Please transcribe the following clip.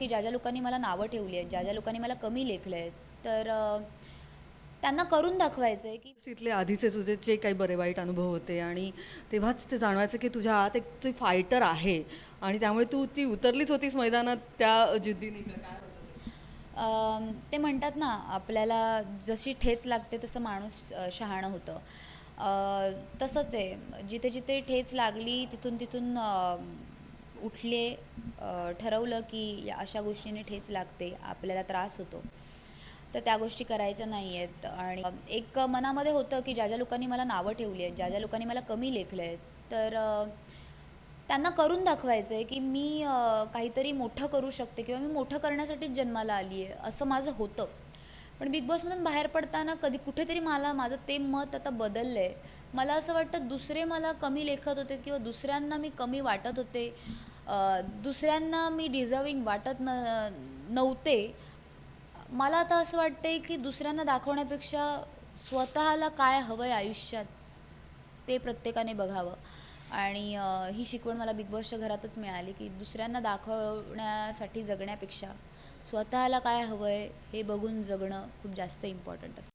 की ज्या लोकांनी मला नावं ठेवली आहेत, ज्या लोकांनी मला कमी लेखलं आहे, तर त्यांना करून दाखवायचं आहे की तिथले आधीचे तुझे जे काही बरे वाईट अनुभव होते आणि तेव्हाच ते जाणवायचं की तुझ्या आत एक ती फायटर आहे आणि त्यामुळे तू ती उतरलीच होतीस मैदानात त्या जिद्दीने का काय होतं ते? ते म्हणतात ना, आपल्याला जशी ठेच लागते तसं माणूस शहाणं होतं. तसंच आहे. जिथे-जिथे ठेच लागली तिथून तिथून उठले. ठरवलं की या अशा गोष्टीने ठेच लागते, आपल्याला त्रास होतो. तर त्या गोष्टी करायच्या नाही आहेत आणि एक मनामध्ये होतं की ज्या लोकांनी मला नावं ठेवली आहेत, ज्या लोकांनी मला कमी लेखलं आहे, तर त्यांना करून दाखवायचं आहे की मी काहीतरी मोठं करू शकते किंवा मी मोठं करण्यासाठीच जन्माला आली आहे, असं माझं होतं. पण बिग बॉसमधून बाहेर पडताना कधी कुठेतरी माझं ते मत आता बदललं आहे. मला असं वाटतं दुसरे मला कमी लेखत होते किंवा दुसऱ्यांना मी कमी वाटत होते. दुसऱ्यांना मी डिझर्विंग वाटत नव्हते. मला आता असं वाटतंय की दुसऱ्यांना दाखवण्यापेक्षा स्वतःला काय हवं आहे आयुष्यात, ते प्रत्येकाने बघावं. आणि ही शिकवण मला बिग बॉसच्या घरातच मिळाली की दुसऱ्यांना दाखवण्यासाठी जगण्यापेक्षा स्वतःला काय हवं आहे हे बघून जगणं खूप जास्त इम्पॉर्टंट असतं.